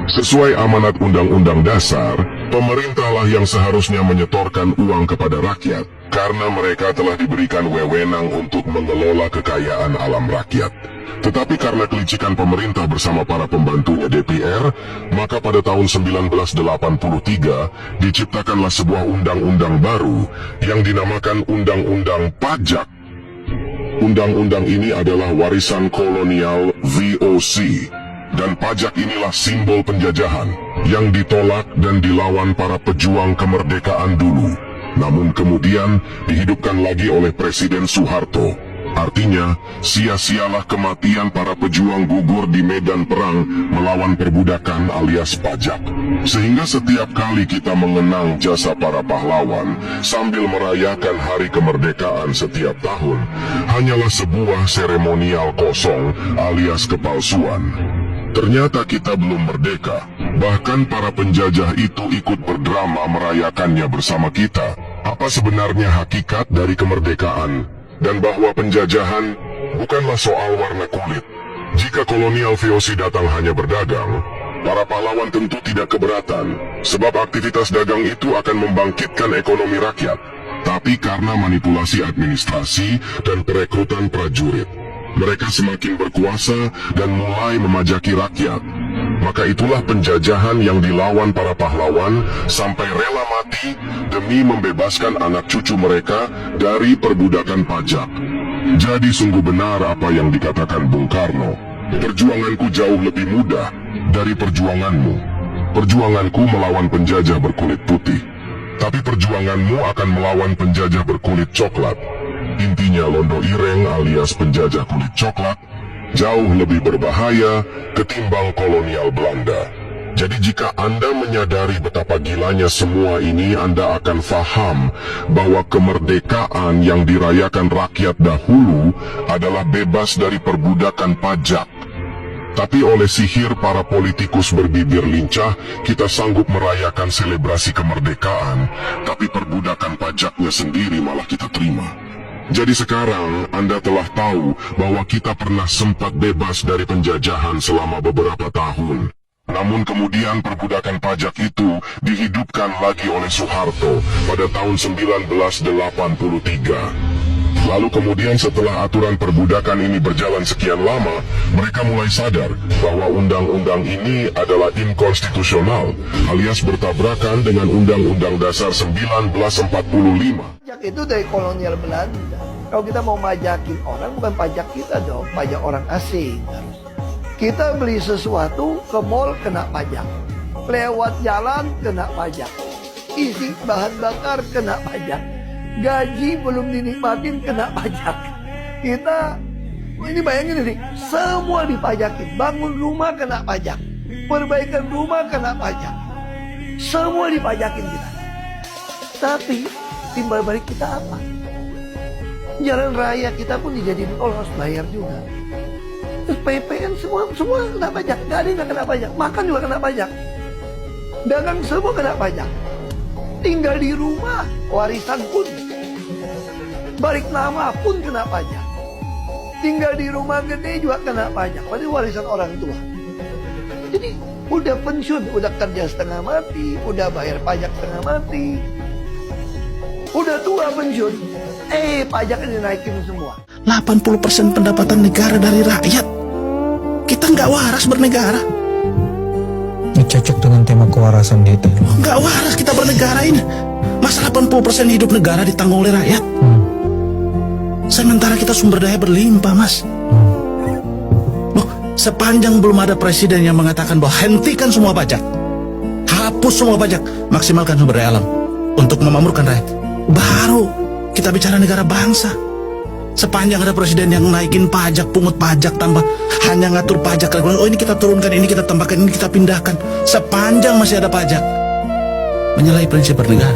Sesuai amanat Undang-Undang Dasar, pemerintahlah yang seharusnya menyetorkan uang kepada rakyat, karena mereka telah diberikan wewenang untuk mengelola kekayaan alam rakyat. Tetapi karena kelicikan pemerintah bersama para pembantunya DPR, maka pada tahun 1983 diciptakanlah sebuah undang-undang baru yang dinamakan Undang-Undang Pajak. Undang-undang ini adalah warisan kolonial VOC, dan pajak inilah simbol penjajahan yang ditolak dan dilawan para pejuang kemerdekaan dulu. Namun kemudian dihidupkan lagi oleh Presiden Soeharto. Artinya, sia-sialah kematian para pejuang gugur di medan perang melawan perbudakan alias pajak. Sehingga setiap kali kita mengenang jasa para pahlawan sambil merayakan hari kemerdekaan setiap tahun, hanyalah sebuah seremonial kosong alias kepalsuan. Ternyata kita belum merdeka, bahkan para penjajah itu ikut berdrama merayakannya bersama kita. Apa sebenarnya hakikat dari kemerdekaan? Dan bahwa penjajahan bukanlah soal warna kulit. Jika kolonial VOC datang hanya berdagang, para pahlawan tentu tidak keberatan, sebab aktivitas dagang itu akan membangkitkan ekonomi rakyat. Tapi karena manipulasi administrasi dan perekrutan prajurit, mereka semakin berkuasa dan mulai memajaki rakyat. Maka itulah penjajahan yang dilawan para pahlawan sampai rela mati demi membebaskan anak cucu mereka dari perbudakan pajak. Jadi sungguh benar apa yang dikatakan Bung Karno. Perjuanganku jauh lebih mudah dari perjuanganmu. Perjuanganku melawan penjajah berkulit putih, tapi perjuanganmu akan melawan penjajah berkulit coklat. Intinya Londo Ireng alias penjajah kulit coklat jauh lebih berbahaya ketimbang kolonial Belanda. Jadi jika Anda menyadari betapa gilanya semua ini, Anda akan faham bahwa kemerdekaan yang dirayakan rakyat dahulu adalah bebas dari perbudakan pajak. Tapi oleh sihir para politikus berbibir lincah, kita sanggup merayakan selebrasi kemerdekaan, tapi perbudakan pajaknya sendiri malah kita terima. Jadi sekarang Anda telah tahu bahwa kita pernah sempat bebas dari penjajahan selama beberapa tahun. Namun kemudian perbudakan pajak itu dihidupkan lagi oleh Soeharto pada tahun 1983. Lalu kemudian setelah aturan perbudakan ini berjalan sekian lama, mereka mulai sadar bahwa undang-undang ini adalah inkonstitusional, alias bertabrakan dengan Undang-Undang Dasar 1945. Pajak itu dari kolonial Belanda. Kalau kita mau majakin orang, bukan pajak kita dong, pajak orang asing. Kita beli sesuatu ke mall kena pajak, lewat jalan kena pajak, isi bahan bakar kena pajak, gaji belum dinikmatin kena pajak. Kita ini bayangin ini, semua dipajakin. Bangun rumah kena pajak, perbaikan rumah kena pajak, semua dipajakin kita. Tapi timbal balik kita apa? Jalan raya kita pun dijadiin tol, harus bayar juga. Terus PPN semua kena pajak, gak ada yang gak kena pajak. Makan juga kena pajak, dagang semua kena pajak. Tinggal di rumah, warisan pun, balik nama pun kena pajak. Tinggal di rumah gede juga kena pajak, padahal warisan orang tua. Jadi udah pensiun, udah kerja setengah mati, udah bayar pajak setengah mati, udah tua pensiun, pajaknya dinaikin semua. 80% pendapatan negara dari rakyat. Kita nggak waras bernegara. Ini cocok dengan tema kewarasan kita. Nggak waras kita bernegara ini. Masa 80% hidup negara ditanggung oleh rakyat. Sementara kita sumber daya berlimpah, Mas. Loh, sepanjang belum ada presiden yang mengatakan bahwa hentikan semua pajak, hapus semua pajak, maksimalkan sumber daya alam untuk memakmurkan rakyat, baru kita bicara negara bangsa. Sepanjang ada presiden yang naikin pajak, pungut pajak, tambah, hanya ngatur pajak, oh ini kita turunkan, ini kita tambahkan, ini kita pindahkan, sepanjang masih ada pajak, menyalahi prinsip bernegara.